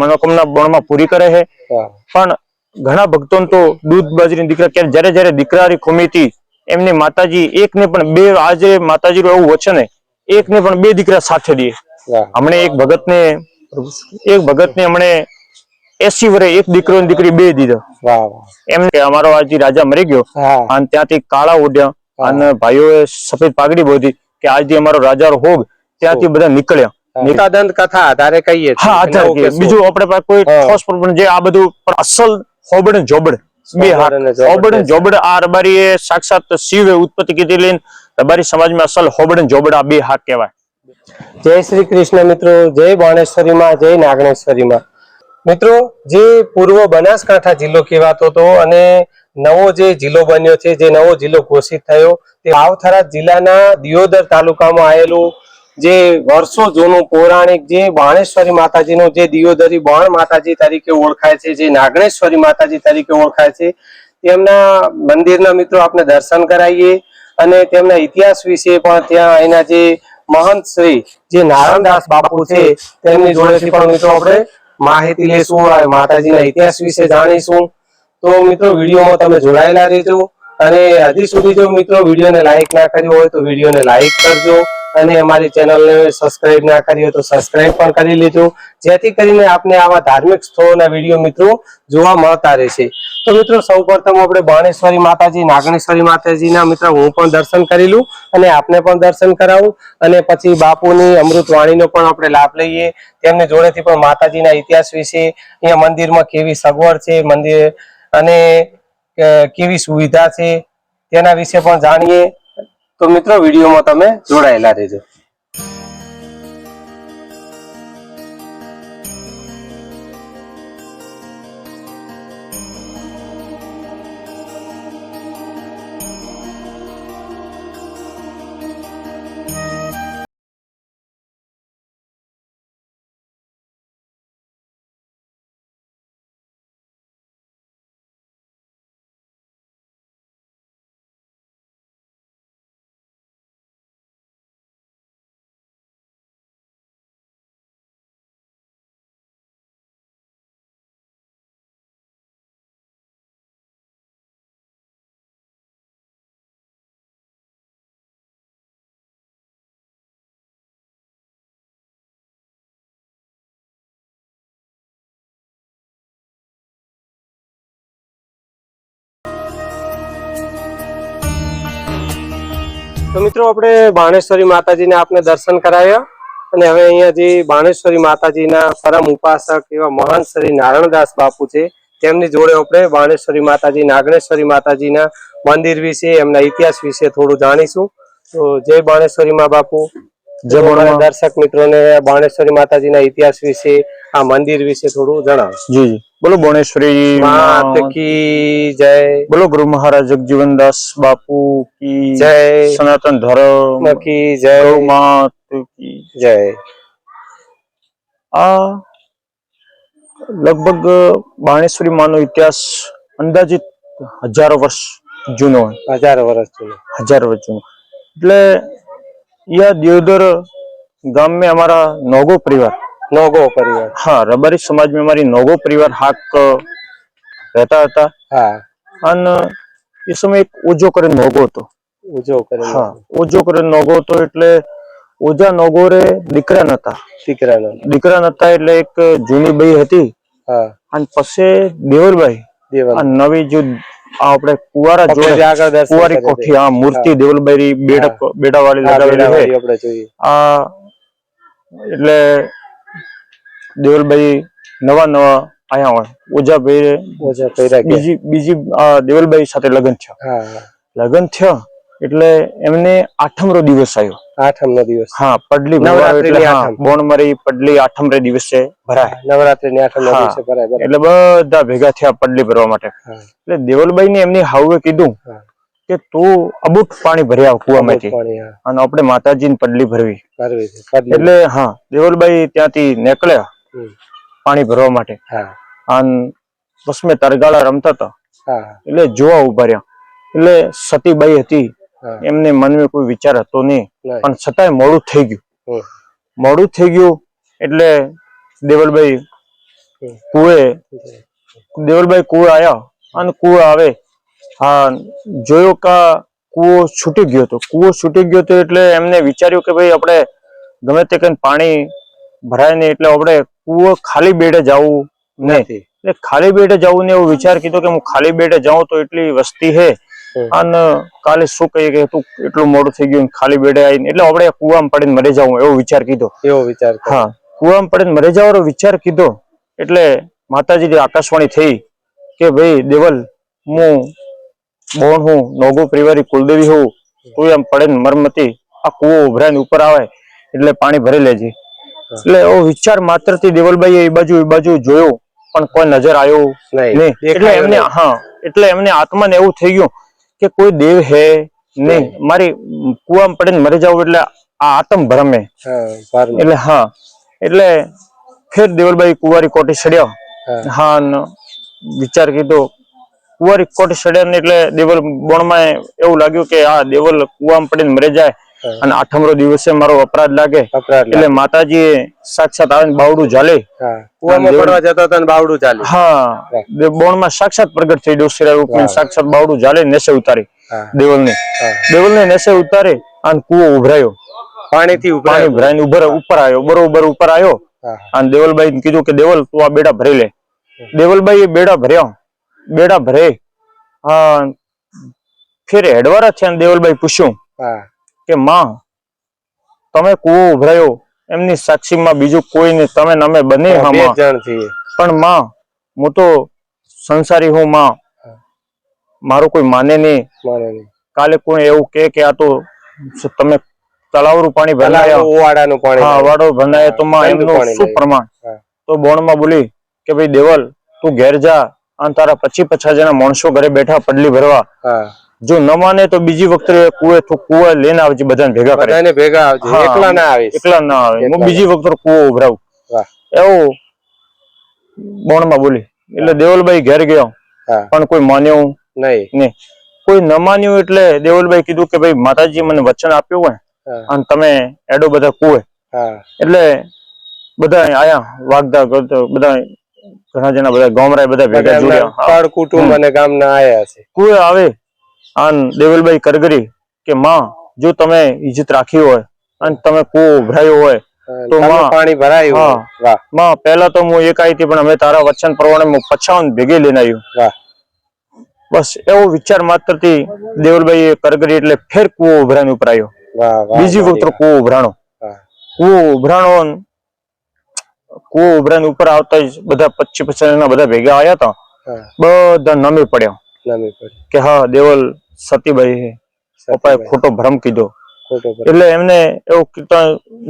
મનોકામના બણમાં પૂરી કરે છે। પણ ઘણા ભક્તોને તો દૂધ બાજરી દીકરા જ્યારે જ્યારે દીકરાની ખુમી હતી એમની માતાજી એક ને પણ બે, આજે માતાજીનું એવું વચન છે એક ને પણ બે દીકરા સાથે દે। હમણે એક ભગતને હમણે 80 વર્ષે એક દીકરો ને દીકરી બે દીધો। એમ અમારો આજે રાજા મરી ગયો અને ત્યાંથી કાળા ઉડ્યા અને ભાઈઓએ સફેદ પાઘડી બોધી કે આજથી અમારો રાજાનો હોગ ત્યાંથી બધા નીકળ્યા। દંત કથા આધારે કહીએ હા આધાર કે બીજું આપણે પાસે કોઈ ઠોસ પણ જે આ બધું પણ અસલ હોબડ જોબડ બે હાથ હોબડ જોબડ આ રબારી એ સાક્ષાત શિવે ઉત્પત્તિ કીધી લઈને રબારી સમાજમાં અસલ હોબડ જોબડ આ બે હાથ કહેવાય। જય શ્રી કૃષ્ણ મિત્રો, જય બાણેશ્વરી માં, જય નાગણેશ્વરી માં। મિત્રો, જે પૂર્વ બનાસકાંઠા જિલ્લો કહેવાતો હતો અને નવો જે જિલ્લો બન્યો છે, જે નવો જિલ્લો ઘોષિત થયો તે વાવથરા જિલ્લાના દિયોદર તાલુકામાં આવેલું જે વર્ષો જૂનું પૌરાણિક જે બાણેશ્વરી માતાજીનું જે દિયોદરી બાણ માતાજી તરીકે ઓળખાય છે, જે નાગણેશ્વરી માતાજી તરીકે ઓળખાય છે, તેમના મંદિરના મિત્રો આપણે દર્શન કરાવીએ અને તેમના ઇતિહાસ વિશે પણ ત્યાં એના જે મહંત શ્રી જે નારાયણદાસ બાપુ છે તેમની જોડેથી પણ મિત્રો આપણે માહિતી લેશું, માતાજીના ઇતિહાસ વિશે જાણીશું। તો મિત્રો વિડીયોમાં તમે જોડાયેલા રહેજો અને હજી સુધી જો મિત્રો વિડીયોને લાઈક ના કર્યો હોય તો વિડીયોને લાઈક કરજો અને અમારી ચેનલને સબસ્ક્રાઇબ ના કરી હોય તો સબસ્ક્રાઇબ પણ કરી લેજો, જેથી કરીને આપને આવા ધાર્મિક સ્થળોના વિડીયો મિત્રો જોવા મળતા રહેશે। તો મિત્રો સૌપ્રથમ આપણે બાણેશ્વરી માતાજી, નાગણેશ્વરી માતાજીના મિત્રો હું પણ દર્શન કરી લઉં અને આપને પણ દર્શન કરાવું અને પછી બાપુની અમૃત વાણીનો પણ આપણે લાભ લઈએ, તેમને જોડેથી પણ માતાજીના ઇતિહાસ વિશે, અહીંયા મંદિરમાં કેવી સગવડ છે, મંદિર અને કેવી સુવિધા છે તેના વિશે પણ જાણીએ। તો મિત્રો વિડીયોમાં તમે જોડાયેલા રહેજો। તો મિત્રો આપણે બાણેશ્વરી માતાજીને આપને દર્શન કરાવ્યા અને હવે અહીંયા જે બાણેશ્વરી માતાજીના પરમ ઉપાસક એવા મહાન શ્રી નારાયણદાસ બાપુ છે તેમની જોડે આપણે બાણેશ્વરી માતાજી, નાગણેશ્વરી માતાજીના મંદિર વિશે, એમના ઇતિહાસ વિશે થોડું જાણીશું। તો જય બાણેશ્વરી માં બાપુ, જય દર્શક મિત્રોને બાણેશ્વરી માતાજીના ઇતિહાસ વિશે, આ મંદિર વિશે થોડું જણાવો। જી જી, બોલો બાણેશ્વરી માત કી જય, બોલો ગુરુ મહારાજ જગજીવનદાસ બાપુ કી જય, સનાતન ધર્મ કી જય, ગૌ માત કી જય। આ લગભગ બાણેશ્વરી માનો ઇતિહાસ અંદાજિત હજારો વર્ષ જૂનો હોય। હજારો વર્ષ જૂનો એટલે यह दियोदर गांव में हमारा नोगो परिवार हाँ रबारी समाज में हमारी नोगो परिवार हाक रहता था। हाँ इस समय एक ओजो करे नोगो तो हाँ ओजो करे नोगो तो એટલે ઓજા નોગો રે દીકરા નતા એટલે એક જૂની બઈ હતી અને પછી દેવલભાઈ આ નવી જો આપણે કુવારા જોડે કુવારી કોઠી આ મૂર્તિ દેવલભાઈ બેડા વાળી લગાવેલી છે આ એટલે દેવલભાઈ નવા આયા હોય ઓજા ભાઈ બીજી દેવલભાઈ સાથે લગ્ન થયો એટલે એમને આઠમરો દિવસ આવ્યો હા પડલી બોણમરી પડલી આઠમરે દિવસે ભરાય નવરાત્રી આઠમના દિવસે ભરાય એટલે બધા ભેગા થયા પડલી ભરવા માટે એટલે દેવલભાઈ ને એમની હાઉએ કીધું કે તું અબુટ પાણી ભરી આવ કુવામાંથી અને આપણે માતાજીને પડલી ભરવી એટલે હા દેવલભાઈ ત્યાંથી નીકળ્યા પાણી ભરવા માટે અને બસ મેં તરગાળા રમતા હતા એટલે જોવા ઉભા રહ્યા એટલે સતીબાઈ હતી એમને મનમાં કોઈ વિચાર હતો નહીં પણ છતાંય મોડું થઈ ગયું એટલે દેવલભાઈ કુએ દેવલભાઈ કુએ આયા અને કુએ આવે હા જોયો કે કુવો છૂટી ગયો હતો. કુવો છૂટી ગયો હતો એટલે એમને વિચાર્યું કે ભાઈ આપણે ગમે તે કઈ પાણી ભરાય નહીં એટલે આપણે કુવો ખાલી બેડે જવું નહીં. એટલે ખાલી બેડે જવું ને એવો વિચાર કીધો કે હું ખાલી બેડે જાઉં તો એટલી વસ્તી હે અને કાલે શું કહીએ કે તું એટલું મોડું થઈ ગયું ખાલી બેડે આવીને એટલે આપણે કુવામાં પડીને મરી જવું એવો વિચાર કીધો. હા કુવામાં પડીને મરી જવાનો વિચાર કીધો એટલે માતાજીની આકાશવાણી થઈ કે ભાઈ દેવલ હું બોણ હું નોગો પરિવારી કુલદેવી હું તું એમ પડે ને મરમતી આ કુવો ઉભરાઈને ઉપર આવે એટલે પાણી ભરી લેજે. એટલે એવો વિચાર માત્ર થી દેવલભાઈ એ બાજુ જોયો પણ કોઈ નજર આવ્યો નહીં. એટલે એમને આત્માને એવું થઈ ગયું કે કોઈ દેવ હે નહીં, મારી કુવામાં પડે મરી જાવ એટલે આ આત્મ ભરમે એટલે હા એટલે ફેર દેવલભાઈ કુંવારી કોટી ચડ્યા. હા વિચાર કીધો કુંવારી કોટી ચડ્યા ને એટલે દેવલ બોણમાં એવું લાગ્યું કે આ દેવલ કુવામાં પડીને મરી જાય અને 8મો દિવસે મારો અપરાધ લાગે એટલે માતાજી સાક્ષાત આવે બાવડું ઝાલે હા બોણમાં સાક્ષાત પ્રગટ થઈ ડોસીરા સાક્ષાત બાવડું ઝાલે નેસે ઉતારી દેવલને નેસે ઉતારે અને કુવો ઉભરાયો પાણી ભરાઈને ઉપર આવ્યો બરોબર ઉપર આવ્યો અને દેવલભાઈ કીધું કે દેવલ તું આ બેડા ભરી લે. દેવલભાઈ બેડા ભરે હા ફેર હેડવારા છે અને દેવલભાઈ પૂછ્યું કે માં તમે કુવો ઉભરાયો એમની સાક્ષીમાં બીજું કોઈ નહીં તમે અમે બને પણ માં હું તો સંસારી હું માં મારું કોઈ માને નહીં. કાલે કોઈ એવું કે આ તો તમે તલાવરું પાણી ભરાયા તો માં એમનું શું પ્રમાણ તો બોણમાં બોલી કે ભાઈ દેવલ તું ઘેર જા અને તારા 50 જણા માણસો ઘરે બેઠા પડલી ભરવા જો ન માને તો બીજી વખતે કુવો લઈને આવજે બધાને ભેગા એકલા ના આવે હું બીજી વખતે કુવો ઉભરાવું એવું બોણમાં બોલી. એટલે દેવલભાઈ ઘેર ગયો પણ કોઈ માન્યું નહીં. કોઈ ન માન્યું એટલે દેવલભાઈ કીધું કે ભાઈ માતાજી મને વચન આપ્યું હોય અને તમે એડો બધા કુવે એટલે બધા આયા વાગદા બધા ઘણા જણા બધા ગામરા બધા ભેગા જોડ્યા કુટુંબ અને ગામના આયા છે. કુવે આવે અને દેવલભાઈ કરગરી કે માં જો તમે ઇજ્જત રાખી હોય અને તમે કુવો ઉભરાયો હોય તો માં પાણી ભરાયું માં પહેલા તો હું એક આવી હતી પણ અમે તારા વચન પ્રમાણે 55 ભેગી લઈને આવ્યું. બસ એવો વિચાર માત્ર થી દેવલભાઈ કરગરી એટલે ફેર કુવો ઉભરાઈને ઉપર આવ્યો. બીજી વખત કુવો ઉભરાઈને ઉપર આવતા જ બધા 25 ના બધા ભેગા આવ્યા હતા. બધા નમી પડ્યા કે હા દેવલ સતીભાઈ પપ્પાએ ખોટો ભ્રમ કીધો. એટલે એમને એવું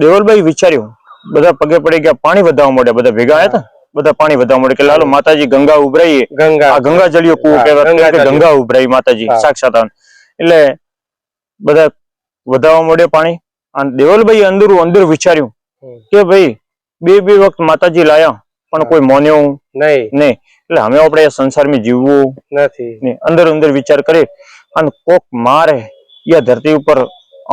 દેવલભાઈ વિચાર્યું બધા પગે પડી ગયા પાણી વધારવા મળ્યા બધા ભેગા આવ્યા હતા બધા પાણી વધારવા મળ્યા કે લાલો માતાજી ગંગા ઉભરાઈએ ગંગા જળિયો કુવો કહેવાય ગંગા ઉભરાઈ માતાજી સાક્ષાત એટલે બધા વધારવા મળ્યા પાણી. અને દેવલભાઈ અંદર વિચાર્યું કે ભાઈ બે વખત માતાજી લાયા પણ કોઈ માન્યું નહીં એટલે હવે આપણે સંસારમાં જીવવું નથી. અંદર વિચાર કરી અને કોક મારે યા ધરતી ઉપર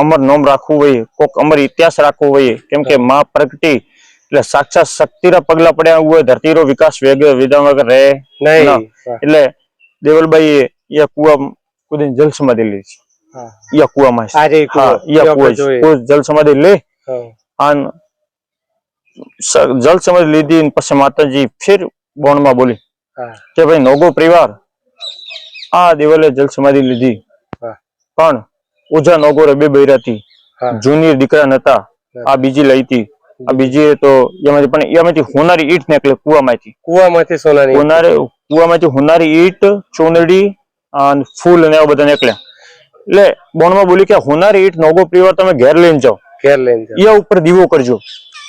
અમર નામ રાખવું હોય કોક અમર ઇતિહાસ રાખવો હોય કેમ કે માં પ્રગટી એટલે સાક્ષાત શક્તિના પગલા પડ્યા હોય ધરતીનો વિકાસ વિધાન વગર રહે નહીં. એટલે દેવલભાઈ યા કુવા કુદીને જલ સમાધિ લીધી યા કુવામાં જલ સમાધિ લે અને જલ સમાધિ લીધી પછી માતાજી ફેર બોણમાં બોલી કે ભાઈ નોગો પરિવાર આ દેવલે જલ સમાધિ લીધી પણ ઓજા નોગો રે બે બૈરાતી જૂની દીકરા નતા આ બીજી લઈ હતી આ બીજી તો એમાંથી હોનારી ઈટ નીકળે કુવામાંથી હોનારી ઈટ ચોનડી અને ફૂલ ને એવા બધા નીકળ્યા. એટલે બોણમાં બોલી કે હોનારી ઈટ નોગો પરિવાર તમે ઘેર લઈને જાઓ યા ઉપર દીવો કરજો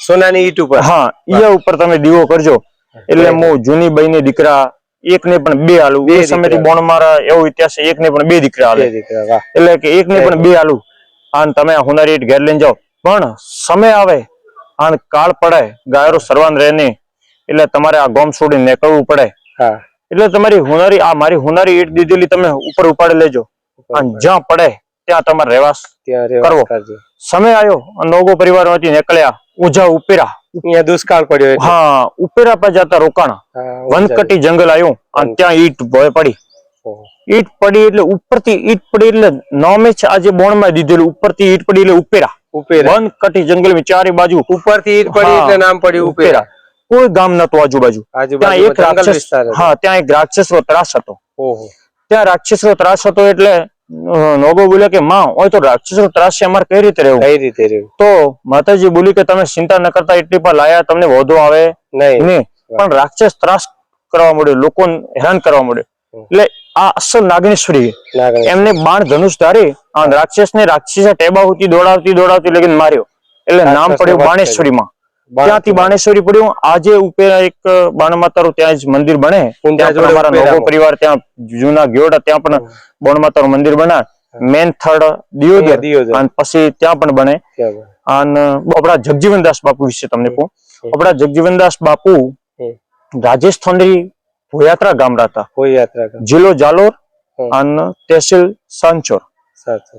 સોનાની ઈટ ઉપર હા યા ઉપર તમે દીવો કરજો એટલે હું જૂની બાઈ ની દીકરા એક ને પણ બે આલુ એ સમયથી બોણ મારા એવો ઇતિહાસ એક ને પણ બે દીકરા આલે એટલે કે એક ને પણ બે આલુ અને તમે હોનારી ઈટ ઘેર લઈને જાઓ પણ સમય આવે અને કાળ પડે ગાયરો સર્વાન રહે નહીં એટલે તમારે આ ગોમ છોડીને નીકળવું પડે એટલે તમારી મારી હોનારી ઈટ દીધેલી તમે ઉપર ઉપાડી લેજો અને જ્યાં પડે ત્યાં તમારે રહેવાસ કરવો. સમય આવ્યો અને નોગો પરિવાર માંથી નીકળ્યા ઓઝા ઉપેરા, અહીંયા દુષ્કાળ પડ્યો એટલે. હા ઉપેરા પર જતા રોકાણા. હા, વનકટી જંગલ આવ્યું અને ત્યાં ઈટ પડી. ઓહો. ઈટ પડી એટલે ઉપરથી ઈટ પડી એટલે નામે છે આજે બોર્ડમાં દીધેલું, ઉપરથી ઈટ પડી એટલે ઉપેરા. ઉપેરા. વનકટી જંગલ માં ચારે બાજુ ઉપરથી ઈટ પડી એટલે નામ પડ્યું ઉપેરા. કોઈ ગામ નતું આજુબાજુ. ત્યાં એક જંગલ રાક્ષસ, વિસ્તાર હતો. હા ત્યાં એક રાક્ષસનો ત્રાસ હતો. ઓહો. ત્યાં રાક્ષસનો ત્રાસ હતો એટલે નોગો બોલ્યા કે માં હોય તો રાક્ષસનો ત્રાસ છે, અમારે કઈ રીતે રહેવું? કઈ રીતે રહ્યું? તો માતાજી બોલી કે તમે ચિંતા ન કરતા, એટલી પર લાયા, તમને વધુ આવે નહીં. નહીં. પણ રાક્ષસ ત્રાસ કરવા મળ્યો, લોકોને હેરાન કરવા મળ્યો. એટલે આ અસલ નાગેશ્વરી નાગેશ્વરી. એમને બાણ ધનુષ ધારી અને રાક્ષસને રાક્ષસે ટેબાવતી દોડાવતી લગીને માર્યો, એટલે નામ રાક્ષસને પડ્યું વધ બાણેશ્વરીમાં. ત્યાંથી બાણેશ્વરી પડ્યું. આજે ઉપેરા એક બાણ માતાનું ત્યાં જ મંદિર બને. ત્યાં પણ અમારા નોગો પરિવાર ત્યાં જૂના ગયોડા ત્યાં પણ બાણ માતાનું મંદિર બના. મેન થર્ડ દિયોદર અને પછી ત્યાં પણ બને. અને આપણા જગજીવનદાસ બાપુ વિશે તમને કહું. આપણા જગજીવનદાસ બાપુ રાજસ્થાનની ભોયાત્રા ગામ રહેતા, જિલ્લો જાલોર અને તહેસીલ સાંચોર.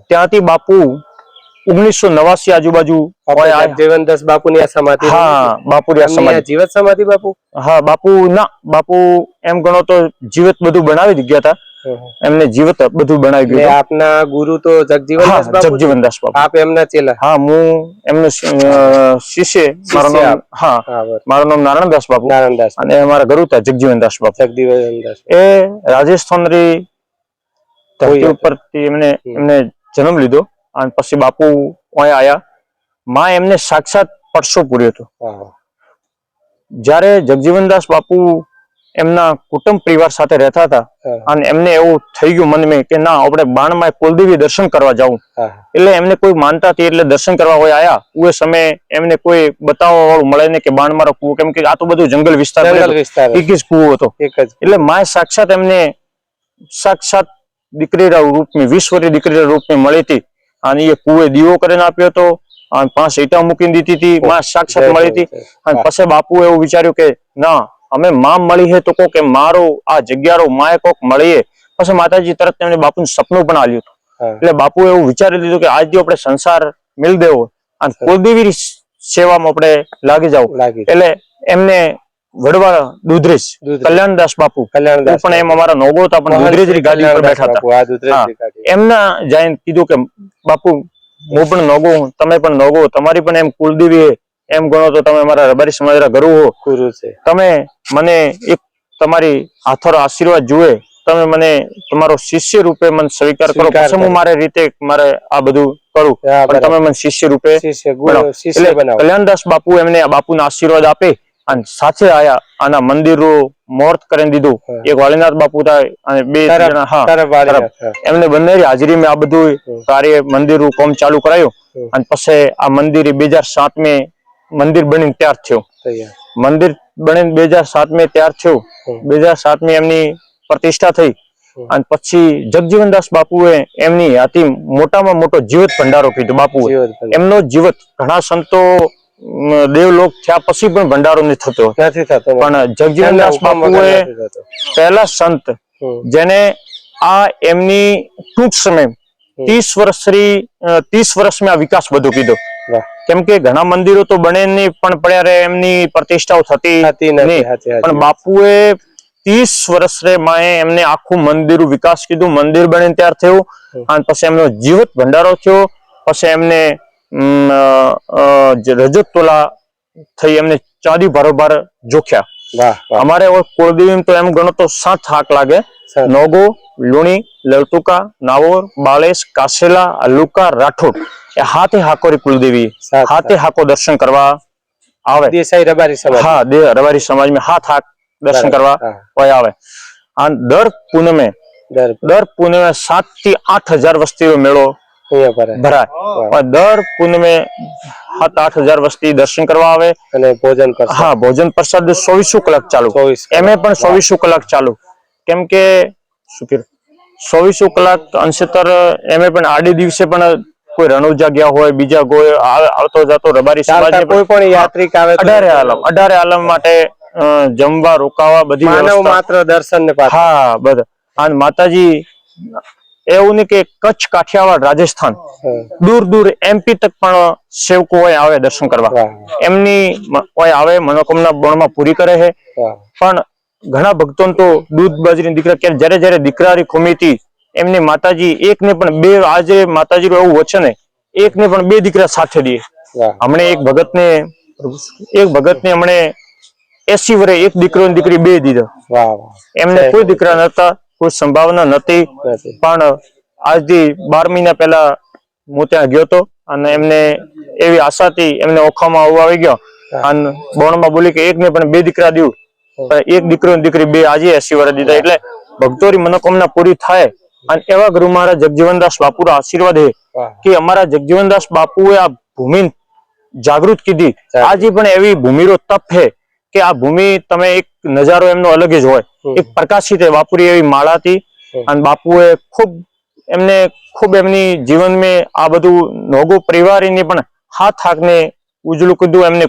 ત્યાંથી બાપુ 1989 આજુબાજુ જગજીવનદાસ બાપુની આ સમાધિ. હા બાપુ જીવત સમાધિ બાપુ. હા બાપુ ના, બાપુ એમ ગણો તો જીવત બધું બનાવી ગયા હતા. એમને જીવત બધું બનાવી ગયું. આપના ગુરુ તો જગજીવનદાસ બાપુ. જગજીવનદાસ બાપુ. આપ એમના ચેલા? હા હું એમનો શિષ્ય. મારું નામ, હા મારું નામ નારાયણદાસ બાપુ. નારાયણદાસ. અને અમારા ગુરુ હતા જગજીવનદાસ બાપુ. જગજીવનદાસ એ રાજસ્થાનની ધરતી ઉપરથી એમને જન્મ લીધો અને પછી બાપુ અહીંયા આયા. માં એમને સાક્ષાત પરસો પૂર્યો હતો. જયારે જગજીવનદાસ બાપુ એમના કુટુંબ પરિવાર સાથે રહેતા હતા અને એમને એવું થઈ ગયું મનમાં કે ના આપણે બાણમાં કુલદેવી દર્શન કરવા જાવું. એટલે એમને કોઈ માનતા હતી એટલે દર્શન કરવા હોય આયા. એ સમયે એમને કોઈ બતાવવા વાળું મળે ને કે બાણ મારો કુવો, કેમ કે આ તો બધું જંગલ વિસ્તાર એક જ કુવો હતો. એટલે માએ સાક્ષાત એમને સાક્ષાત દીકરીના રૂપની 20 વર્ષની દીકરીના રૂપની મળી હતી અને એ કુવે દીવો કરીને આપ્યો હતો અને 5 ઈંટા મૂકીને દીધી હતી. માં સાક્ષાત મળી હતી. અને પછી બાપુ એવું વિચાર્યું કે ના અમે માં મળી હે તો કોક મારો આ જગ્યારો માએ કોક મળીએ. પછી માતાજી તરત એમને બાપુનું સપનું પણ આલ્યું હતું. એટલે બાપુ એવું વિચારી લીધું કે આજથી આપણે સંસાર મિલ દેવો અને કુલદેવી સેવામાં આપણે લાગી જાવ. એટલે એમને વડવા દુધરેજ કલ્યાણદાસ બાપુ પણ એમ અમારા નોગો હતા પણ દુધરેજની ગાદી પર બેઠા હતા. એમના જઈને કીધું કે બાપુ હું પણ નોગો, તમે પણ નોગો, તમારી પણ એમ કુલદેવી એમ ગણો તો તમે અમારા રબારી સમાજના ગુરુ છે. તમે મને એક તમારી હાથોરો આશીર્વાદ જુએ, તમે મને તમારો શિષ્ય રૂપે મને સ્વીકાર કરો. પછી હું મારી રીતે મારે આ બધું કરું, પણ તમે મને શિષ્ય રૂપે કલ્યાણદાસ બાપુ એમને આ બાપુના આશીર્વાદ આપે અને સાથે આયા. આના મંદિરો મોર્ત કરીને દીધું. એક વાલીનાથ બાપુ થાય અને 2 જણા. હા એમને બંને હાજરીમાં આ બધું કાર્ય મંદિરનું કામ ચાલુ કરાયું. અને પછી આ મંદિર 2007 મંદિર બનીને તૈયાર થયું. મંદિર બનીને 2007 તૈયાર થયું. 2007 એમની પ્રતિષ્ઠા થઈ. અને પછી જગજીવનદાસ બાપુએ એમની અતિ મોટામાં મોટો જીવત ભંડારો કીધો. બાપુએ એમનો જીવત ઘણા સંતો દેવલોક થયા પછી પણ ભંડારો નથી થતો. પણ જગજીવનદાસ બાપુએ પહેલા સંત જેને આ એમની ટૂંક સમય 30 વર્ષમાં આ વિકાસ બધો કીધો. કેમ કે ઘણા મંદિરો તો બને નહીં પણ પડ્યા રહે, એમની પ્રતિષ્ઠાઓ થતી નહીં. પણ બાપુએ 30 વર્ષે માએ એમને આખું મંદિરનું વિકાસ કીધું. મંદિર બનીને તૈયાર થયું અને પછી એમનો જીવત ભંડારો થયો. પછી એમને રજત તોલા થઈ એમને ચાંદી ભરોભર જોખ્યા. અમારે કુળદેવી તો એમ ગણો તો 7 હાક લાગે. નોગો, લુણી, લલટુકા, નાવોર, બાળેશ, કાસેલા, અલુકા, રાઠોડ એ 7 હાકોરી કુલદેવી 7 હાકો દર્શન કરવા આવે. દેસાઈ રબારી સમાજ. હા રબારી સમાજમાં 7 હાક દર્શન કરવા આવે. અને દર પૂનમે 7 થી 8 હજાર વસ્તીનો મેળો ભરાય. દર પૂનમે 7-8 હજાર વસ્તી દર્શન કરવા આવે અને ભોજન પ્રસાદ. હા ભોજન પ્રસાદ 24 કલાક ચાલુ. એમે પણ 24 કલાક ચાલુ. કેમ કે શું કીધું 24 કલાક અંશતર એમે પણ આડી દિવસે પણ કોઈ રણુજા ગયા હોય, બીજા કોઈ આવતો જતો રબારી સમાજ કોઈ પણ યાત્રિક આવે 18 આલમ માટે જમવા રોકાવા બધી માનવ માત્ર દર્શન ને પાછળ. હા બધા. અને માતાજી એવું નહીં કે કચ્છ, કાઠિયાવાડ, રાજસ્થાન, દૂર દૂર MP તક પણ સેવકો હોય આવે દર્શન કરવા. એમની હોય આવે મનોકામના બણમાં પૂરી કરે છે. પણ ઘણા ભક્તો તો દૂધ બાજરીની દીકરા કે જયારે દીકરાની ખુમી હતી એમની માતાજી એક ને પણ બે, આજે માતાજીનું એવું વચન એક ને પણ બે દીકરા સાથે દે. હમણે એક ભગતને હમણે 80 વર્ષે એક દીકરો ને દીકરી બે દીધા. એમને કોઈ દીકરા નતા, કોઈ સંભાવના નથી. પણ આજથી 12 મહિના પહેલા હું ત્યાં ગયો હતો અને એમને એવી આશાથી એમને ઓખામાં આવી ગયો અને બોણમાં બોલી કે એક ને પણ બે દીકરા દઉં. એક દીકરો ને દીકરી બે આજે 80 વર્ષ દીધા. એટલે ભક્તોની મનોકામના પૂરી થાય. અને એવા ગુરુ મહારાજ જગજીવનદાસ બાપુનો આશીર્વાદ છે કે અમારા જગજીવનદાસ બાપુએ આ ભૂમિ જાગૃત કીધી. આજે પણ એવી ભૂમિનો તપ છે કે આ ભૂમિ તમે એક નજારો એમનો અલગ જ હોય. એક પ્રકાશિત બાપુરી એવી માળાથી અને બાપુએ ખૂબ એમની જીવન મેં આ બધું નોગો પરિવારની પણ હાથ હાકને ઉજળું કીધું. એમને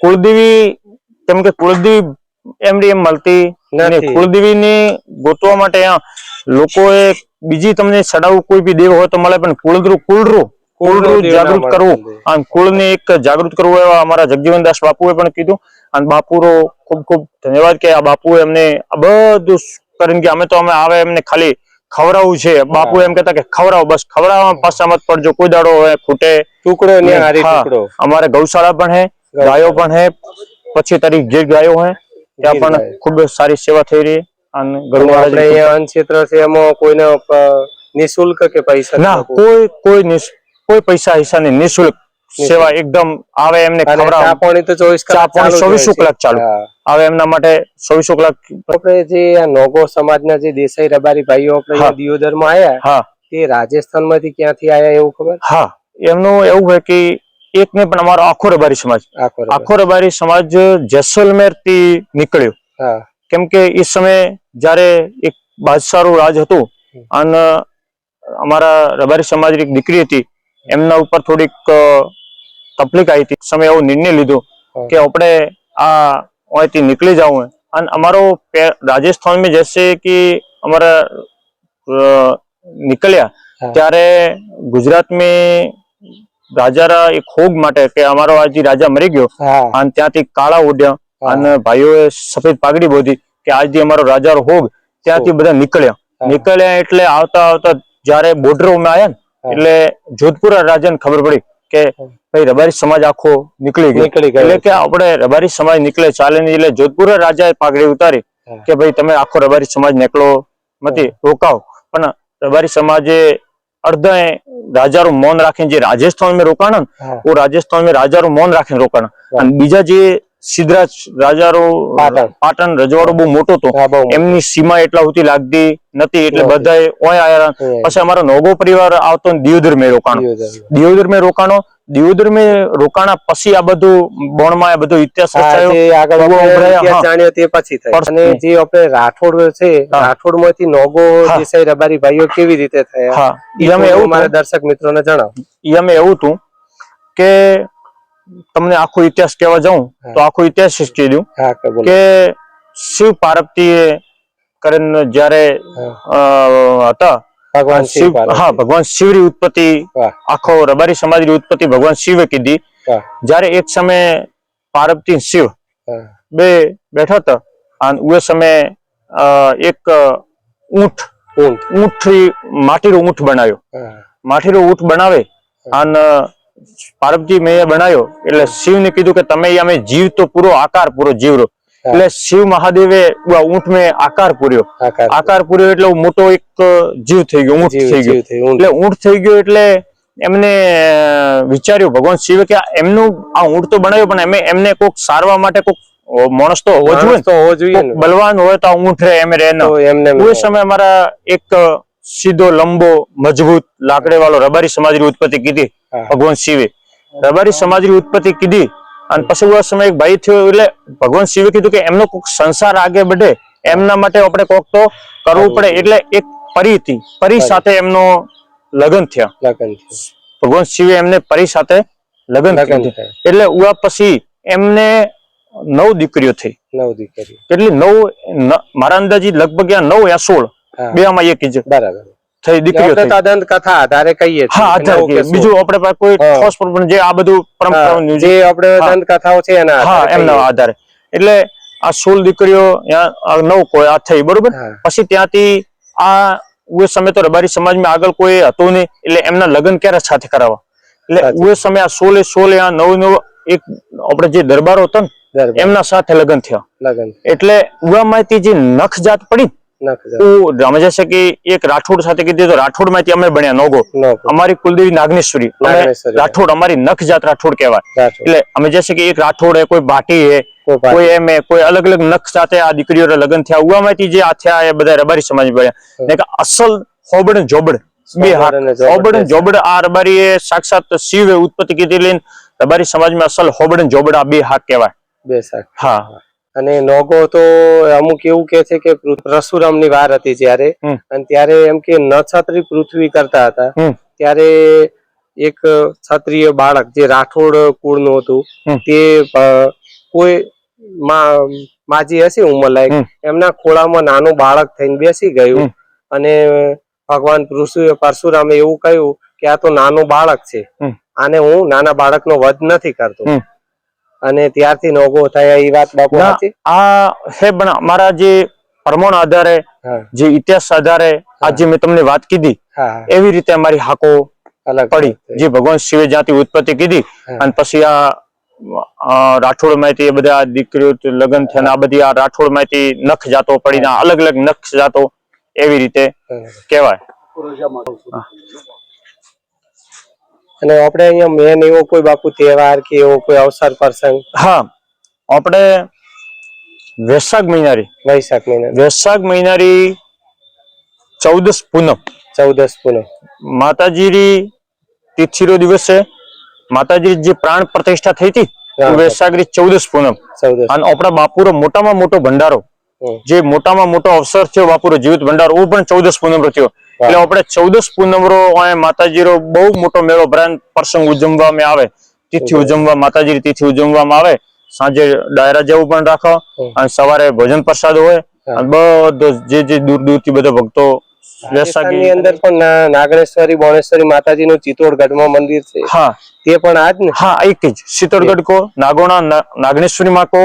કુળદેવી કેમ કે કુળદેવી એમની એમ મળતી કુળદેવીને ગોતવા માટે લોકોએ બીજી તમને ચડાવવું કોઈ બી દેવ હોય તો મળે, પણ કુળરું જાગૃત કરવું અને કુળને એક જાગૃત કરવું એવા અમારા જગજીવનદાસ બાપુએ પણ કીધું. અને બાપુનો ખૂબ ખૂબ ધન્યવાદ કે આ બાપુએ અમને આ બધું કરીને કે અમે આવે એમને ખાલી ખવડાવવું છે. બાપુ એમ કહેતા કે ખવડાવો, બસ ખવડાવવામાં પાછા મત પડજો, કોઈ દાડો ખૂટે ટુકડો. અમારે ગૌશાળા પણ હે, ગાયો પણ હે, 25 તારીખ જે ગાયો હે ત્યાં પણ ખૂબ સારી સેવા થઈ રહી. અને ગુરુ મહારાજ અહીંયા અન્ન ક્ષેત્ર છે એમાં કોઈને નિશુલ્ક કે પૈસા ના, કોઈ પૈસા હિસ્સા નહીં, નિશુલ્ક સેવા એકદમ આવે એમને ખવડાવ. ચા પાણી તો 24 કલાક ચાલુ આવે એમના માટે 24 કલાક. આપણે જે આ નોગો સમાજના જે દેસાઈ રબારી ભાઈઓ આપણે દિયોદરમાં આયા, તે રાજસ્થાન માંથી ક્યાંથી આયા એવું ખબર? હા, એમનું એવું હોય કે એક ને પણ અમારો આખો રબારી સમાજ જેસલમેર થી નીકળ્યો. કેમ કે એ સમયે જયારે એક બાદશાહનું રાજ હતું અને અમારા રબારી સમાજની એક દીકરી હતી, એમના ઉપર થોડીક તકલીફ આવી હતી. સમય એવો નિર્ણય લીધો કે આપણે આ અહીંથી નીકળી જાऊं. અને અમારો રાજસ્થાન में जैसे कि हमारा निकलिया ત્યારે ગુજરાતમાં રાજારા એક હોગ માટે કે અમારો આજે રાજા મરી ગયો અને ત્યાંથી કાળા ઉડ્યા અને ભાઈઓએ સફેદ પાઘડી બોધી કે આજથી અમારો રાજારો હોગ. ત્યાંથી બધા નીકળ્યા એટલે આવતા જયારે બોર્ડરમાં આવ્યા ને એટલે જોધપુર રાજાને ખબર પડી કે ભાઈ રબારી સમાજ આખો નીકળી ગયો. એટલે કે આપણે રબારી સમાજ નીકળે ચાલે નહીં. એટલે જોધપુર રાજાએ પાઘડી ઉતારી કે ભાઈ તમે આખો રબારી સમાજ નીકળો નથી, રોકાવ. પણ રબારી સમાજે અડધા રાજાનું મૌન રાખીને જે રાજસ્થાનમાં રોકાણ ને રાજસ્થાન में રાજાનું મૌન રાખીને રોકાણ. અને બીજા જે સિદ્ધરાજ રાજારો પાટણ રજવાડો બહુ મોટો હતો, એમની સીમા એટલા સુધી લાગતી નથી એટલે બધા ઓય આયા. પછી અમારો નોગો પરિવાર આવતો દિયોદર મેં રોકાણો. દિયોદર મેં રોકાણા પછી આ બધું બોણમાં આ બધો ઇતિહાસ જાણ્યો તે પછી થાય. અને જે આપણે રાઠોડ છે, રાઠોડ માંથી નોગો દેસાઈ રબારી ભાઈઓ કેવી રીતે થયા એવું મારા દર્શક મિત્રોને જણાવો. એમાં એવું હતું કે તમને આખો ઇતિહાસ કહેવા જાઉં તો આખો ઇતિહાસ કહી દઉં કે શિવ પાર્વતી કરીને જયારે હતા ભગવાન શિવની ઉત્પત્તિ, આખો રબારી સમાજની ઉત્પત્તિ ભગવાન શિવે કીધી. જયારે એક સમય પાર્વતી શિવ બે બેઠા હતા અને એ સમય એક ઊંટ માટીનો ઊંટ બનાવ્યો. માટીનો ઊંટ બનાવે અને પાર્વતી મેં બનાવ્યો એટલે શિવને કીધું કે તમે અમે જીવ તો પૂરો આકાર પૂરો જીવરો. એટલે શિવ મહાદેવે ઊંટ મેં આકાર પૂર્યો એટલે મોટો એક જીવ થઈ ગયો, ઊંટ થઈ ગયો. એટલે ઊંટ થઈ ગયો એટલે એમને વિચાર્યું ભગવાન શિવે કે એમનું આ ઊંટ તો બનાવ્યો પણ એમને કોઈક સારવા માટે કોઈક માણસ તો હોવો જોઈએ, બલવાન હોય તો આ ઊંટ રહે એમ રહે. એ સમય અમારા એક સીધો લંબો મજબૂત લાકડે વાળો રબારી સમાજની ઉત્પત્તિ કીધી ભગવાન શિવે. રબારી સમાજની ઉત્પત્તિ કીધી અને પછી એ સમય એક ભાઈ થયો એટલે ભગવાન શિવે કીધું કે એમનો કોઈક સંસાર આગે बढ़े એમના માટે આપણે કોઈક તો કરવું પડે. એટલે એક પરી સાથે એમનો લગ્ન થયા. ભગવાન શિવે એમને પરી સાથે લગ્ન થયા. એટલે ઉવા પછી એમને 9 દીકરીઓ થઈ. કેટલી 9 મારા અંદાજી લગભગ 9 યા 16 બે આમાં એક જ. થઈ દીકરીઓ આપણે થઈ. તો દંત કથા આધારે કહીએ છીએ. હા આધાર નવ કે સોળ. બીજું આપણે પાસે કોઈ હા. ઠોસ પ્રમાણ જે આ બધું પરંપરાનું જે આપણે હા. દંત કથાઓ છે એના હા આધારે એમના કહીએ. આધારે એટલે આ 16 દીકરીઓ આ 9 કોઈ આ થઈ બરોબર. હા. પછી ત્યાંથી આ ઉએ સમય તો રબારી સમાજમાં આગળ કોઈ હતું નહીં એટલે એમના લગ્ન ક્યારે સાથે કરાવવા એટલે સાચી. ઉએ સમય આ 16 આ 9 એક આપણે જે દરબારો હતા ને દરબાર. એમના સાથે લગ્ન થયા લગન એટલે ઉઆમાંથી જે નખ જાત પડી નખ અમે જશે કે એક રાઠોડ સાથે કીધી તો રાઠોડ માંથી અમે બન્યા નોગો અમારી કુલદેવી નાગનેશ્વરી અમે નાગનેશ્વરી. રાઠોડ અમારી નખ જાત રાઠોડ કહેવાય રાઠોડ. એટલે અમે જશે કે એક રાઠોડ હે કોઈ ભાટી હે કોઈ ભાટી. કોઈ એમ હે કોઈ અલગ અલગ નખ સાથે આ દીકરીઓના લગ્ન થયા ઉઆમાંથી જે આ થયા એ બધા રબારી સમાજ બન્યા ને કે અસલ હોબડ ને જોબડ બે હાથ હોબડ અને જોબડ હોબડ ને બે જોબડ આ રબારી એ સાક્ષાત શિવે ઉત્પત્તિ કીધી લઈને રબારી સમાજમાં અસલ હોબડ ને જોબડ આ બે હાથ કહેવાય બેસાખ. હા અને નોગો તો અમુક એવું કે છે કે પરશુરામ ની વાર હતી જ્યારે અને ત્યારે એમ કે નક્ષત્રી પૃથ્વી કરતા હતા ત્યારે એક ક્ષત્રિય બાળક જે રાઠોડ કુળનું હતું તે કોઈ માજી હશે ઉંમરલાયક એમના ખોળામાં નાનું બાળક થઈને બેસી ગયું અને ભગવાન પરશુરામે એવું કહ્યું કે આ તો નાનું બાળક છે આને હું નાના બાળકનો વધ નથી કરતો અને ત્યારથી નોગો થયા એ વાત બાપુ સાચી? આ હે પણ મારા જે પ્રમાણ આધારે જે ઇતિહાસ આધારે આ જે મેં તમને વાત કીધી એવી રીતે અમારી હાકો પડી જે ભગવાન શિવે જ્યાંથી ઉત્પત્તિ કીધી અને પછી આ રાઠોડ માંથી બધા દીકરીઓ લગ્ન થયા આ બધી આ રાઠોડ માંથી નખ જાતો પડીને અલગ અલગ નખ જાતો એવી રીતે કહેવાય. અને આપણે અહીંયા મેન એવો કોઈ બાપુ તહેવાર કે એવો કોઈ અવસર પ્રસંગ? હા આપણે વૈશાખ મહિનારી 14 પૂનમ માતાજીની તિથિનો દિવસ છે. માતાજી જે પ્રાણ પ્રતિષ્ઠા થઈ હતી વૈશાખની 14 પૂનમ અને આપણા બાપુરો મોટામાં મોટો ભંડારો જે મોટામાં મોટો અવસર થયો બાપુરો જીવિત ભંડારો ਉਹ પણ 14 પૂનમ થયો એટલે આપણે 14 પૂનમ રો માતાજીનો બહુ મોટો મેળો ભરાન પ્રસંગ ઉજવવામાં આવે તિથિ ઉજવવા માતાજીની તિથિ ઉજવવામાં આવે સાંજે ડાયરા જેવું પણ રાખો અને સવારે ભોજન પ્રસાદ હોય અને બધો જે દૂર દૂરથી બધા ભક્તો વૈશાખની અંદર પણ નાગણેશ્વરી બોણેશ્વરી માતાજીનું ચિત્તોડગઢમાં મંદિર છે. હા તે પણ આજ ને? હા એક જ ચિત્તોડગઢ કો નાગોણા નાગણેશ્વરી માં કો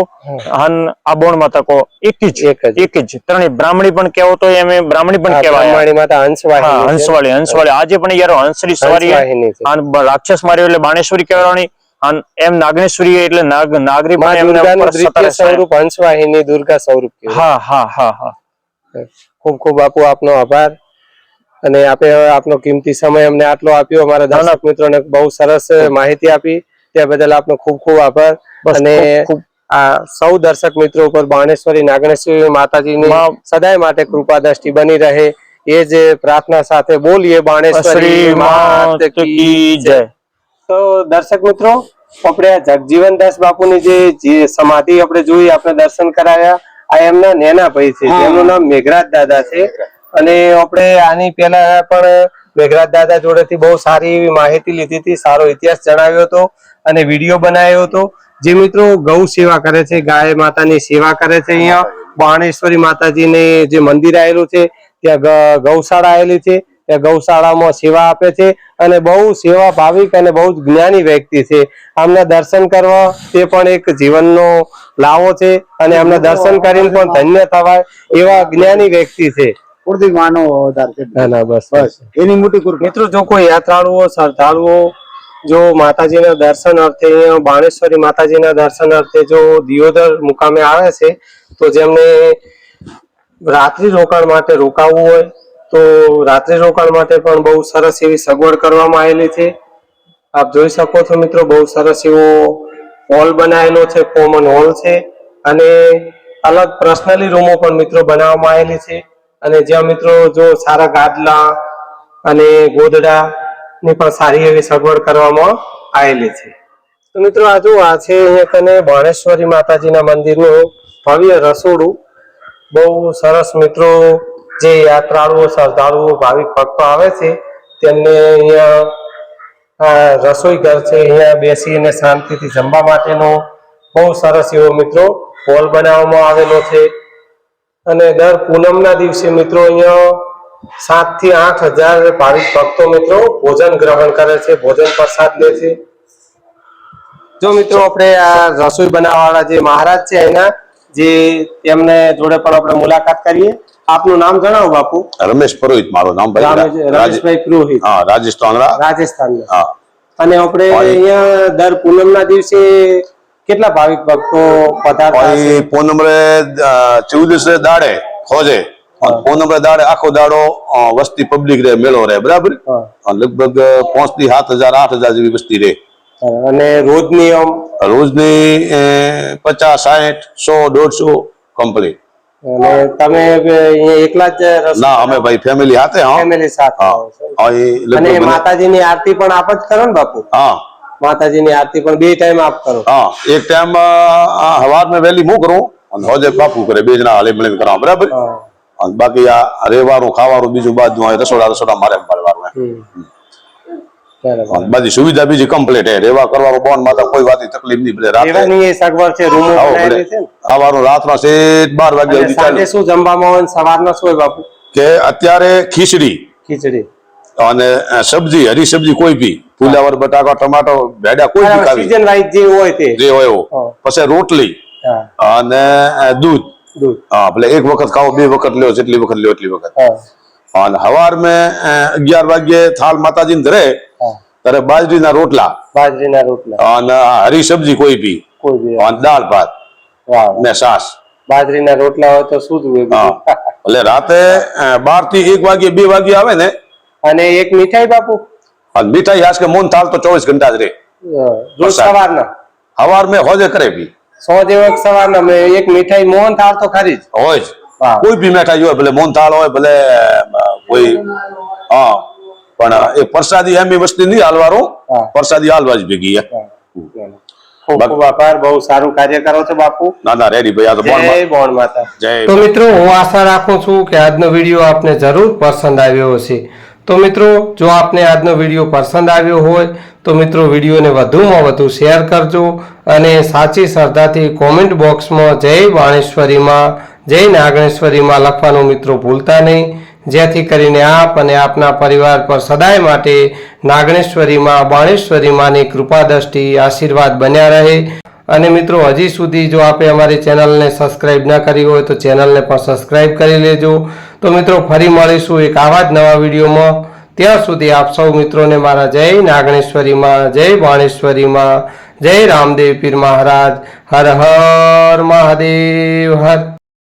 અને આબોણ માતા કો એક જ ત્રણેય બ્રાહ્મણી પણ કહેવો તો એમ બ્રાહ્મણી પણ કહેવાય. બ્રાહ્મણી માતા હંસવાળી આજે પણ યાર હંસરી સવારી અને રાક્ષસ માર્યો એટલે બાણેશ્વરી કહેવાની અને એમ નાગણેશ્વરી એટલે નાગરી સ્વરૂપ હંસવાહિની દુર્ગા સ્વરૂપ. હા હા હા હા. ખૂબ ખૂબ બાપુ આપનો આભાર અને આપે આપનો કિંમતી સમય અમને આટલો આપ્યો અમારા દર્શક મિત્રોને બહુ સરસ માહિતી આપી તે બદલ આપનો ખૂબ ખૂબ આભાર. અને આ સૌ દર્શક મિત્રો ઉપર બાણેશ્વરી નાગણેશ્વરી માતાજીની સદાય માટે કૃપા દ્રષ્ટિ બની રહે એ જ પ્રાર્થના સાથે બોલીએ બાણેશ્વરી માત કી જય. તો દર્શક મિત્રો આપણે જગજીવનદાસ બાપુની જે સમાધિ આપણે જોઈ આપણે દર્શન કરાયા આ એમના નેના ભાઈ છે જેમનું નામ મેઘરાજ દાદા છે અને આપણે આની પહેલા પણ મેઘરાજ દાદા જોડેથી બહુ સારી એવી માહિતી લીધી હતી સારો ઇતિહાસ જણાવ્યો હતો અને વિડીયો બનાવ્યો હતો. જે મિત્રો ગૌ સેવા કરે છે ગાય માતાની સેવા કરે છે અહીંયા બાણેશ્વરી માતાજીને જે મંદિર આવેલું છે ત્યાં ગૌશાળા આવેલી છે ત્યાં ગૌશાળામાં સેવા આપે છે અને બહુ સેવા ભાવિક અને બહુ જ જ્ઞાની વ્યક્તિ છે. આમના દર્શન કરવા તે પણ એક જીવનનો લાવો છે અને આમના દર્શન કરીને પણ ધન્ય થવાય એવા જ્ઞાની વ્યક્તિ છે. મિત્રો જો કોઈ યાત્રાળુઓ શ્રદ્ધાળુઓ જો માતાજીના દર્શન અર્થે બાણેશ્વરી માતાજીના દર્શન અર્થે જો દિયોદર મુકામે આવે છે તો જેમને રાત્રિ રોકાણ માટે રોકાવું હોય તો રાત્રિ રોકાણ માટે પણ બહુ સરસ એવી સગવડ કરવામાં આવેલી છે. આપ જોઈ શકો છો મિત્રો બહુ સરસ એવો હોલ બનાવેલો છે કોમન હોલ છે અને અલગ પર્સનલી રૂમો પણ મિત્રો બનાવવામાં આવેલી છે અને જ્યાં મિત્રો જો સારા ગાદલા અને ગોદડા ની પણ સારી એવી સગવડ કરવામાં આવેલી છે. તો મિત્રો આ છે અહીંયા કને બાણેશ્વરી માતાજીના મંદિરનું ભવ્ય રસોડું બહુ સરસ મિત્રો જે યાત્રાળુઓ શ્રદ્ધાળુઓ ભાવિક ભક્તો આવે છે તેમને અહીંયા રસોઈ ઘર છે અહીંયા બેસીને શાંતિથી જમવા માટેનો બહુ સરસ એવો મિત્રો હોલ બનાવવામાં આવેલો છે અને દર પૂનમના દિવસે મિત્રો અહીંયા 7 થી 8,000 ભાવિક ભક્તો મિત્રો ભોજન ગ્રહણ કરે છે, ભોજન પ્રસાદ લે છે. જો મિત્રો આપણે આ રસોઈ બનાવવાવાળા જે મહારાજ છે એના જે તેમને જોડે પણ આપણે મુલાકાત કરીએ. આપનું નામ જણાવો બાપુ. રમેશ પુરોહિત મારું નામ ભાઈ. રમેશભાઈ પુરોહિત. હા, રાજસ્થાન. હા. અને આપણે અહીંયા દર પૂનમના દિવસે કેટલા ભાવિક ભક્તો પધારતા હશે? પૂનમરે 14 દાડે ખોજે, પૂનમરે દાડે આખો દાડો વસ્તી પબ્લિક રે, મેળો રે, બરાબર. લગભગ 5 થી 7,000 8,000 જેવી વસ્તી રે. અને રોજની રોજની 50 60 100 150 કમ્પ્લીટ. અને તમે અહીંયા એકલા જ ના, અમે ભાઈ ફેમિલી સાથે. હા, ફેમિલી સાથે. અને માતાજીની આરતી પણ આપ જ કરો ને બાપુ? હા, માતાજીની આરતી પણ 2 ટાઈમ આપ કરો? હા, એક ટાઈમ સવાર માં વહેલી હું કરું અને હોજે બાપુ કરે, 2 જણા હળી મળીને કરાવ, બરાબર. અને બાકી આ રહેવાનું ખાવાનું બીજું બાજુ રસોડા મારે બધી સુવિધા બીજી કમ્પ્લીટ હે. રેવા કરવાનું બોન માતા કોઈ વાતની તકલીફ નહીં. ભલે રહેવાની સગવડ છે, રૂમો બનાવેલી છે ને? સવારનું રાતના 12 વાગ્યા સુધી સાંજે શું જમવામાં હોય, સવારના શું હોય બાપુ? કે અત્યારે ખીચડી અને સબ્જી, હરી સબ્જી કોઈ બી, ફુલાવર, બટાકા, ટમાટો, ભેડા કોઈ બી ખાવી, સીઝન વાઇઝ જે હોય તે જે હોય એવું. પછી રોટલી અને દૂધ. હા, ભલે એક વખત ખાઓ, 2 વખત લ્યો, જેટલી વખત લ્યો એટલી વખત. અને સવાર મેં 11 વાગ્યે થાળ માતાજી ને ધરે ત્યારે બાજરીના રોટલા અને હરી સબ્જી કોઈ બી, અને દાળ ભાત ને છાશ. બાજરીના રોટલા હોય તો શું જોઈએ? એટલે રાતે 12 થી 1 વાગ્યે 2 વાગ્યે આવે ને. અને એક મીઠાઈ બાપુ? મીઠાઈ આજ કે મોન થાળ તો 24 ઘંટા જ રે. રોજ સવારના સવાર મેં હોજે કરે બી 100 જેવો સવારના મેં એક મીઠાઈ મોહન થાળ તો ખરી જ હોય જ. કોઈ બી મીઠાઈ હોય, ભલે મોહન થાળ હોય, ભલે કોઈ. હા, પણ એ પ્રસાદી એમ વસ્તુ નહીં હાલવાનું, પ્રસાદી હાલવા જ ભેગી. ખૂબ ખૂબ આભાર, બહુ સારું કાર્ય કરો છો બાપુ. ના રેડી ભાઈ. આ તો જય બોણ માતા. જય. તો મિત્રો, હું આશા રાખું છું કે આજનો વિડીયો આપને જરૂર પસંદ આવ્યો હશે. તો મિત્રો, જો આપને આજનો વિડીયો પસંદ આવ્યો હોય તો મિત્રો વિડીયોને વધુમાં વધુ શેર કરજો અને સાચી શ્રદ્ધાથી કોમેન્ટ બોક્સમાં જય બાણેશ્વરીમાં, જય નાગણેશ્વરીમાં લખવાનું મિત્રો ભૂલતા નહીં, જેથી કરીને આપ અને આપના પરિવાર પર સદાય માટે નાગણેશ્વરીમાં, બાણેશ્વરીમાંની કૃપા દ્રષ્ટિ આશીર્વાદ બન્યા રહે. અને મિત્રો, હજી સુધી જો આપે અમારી ચેનલને સબસ્ક્રાઇબ ન કરી હોય તો ચેનલને પણ સબસ્ક્રાઇબ કરી લેજો. તો મિત્રો, ફરી મળીશું એક આવા જ નવા વિડીયોમાં. ત્યાં સુધી આપ સૌ મિત્રોને મારા જય નાગણેશ્વરીમાં, જય બાણેશ્વરીમાં, જય રામદેવ પીર મહારાજ. હર હર મહાદેવ. હર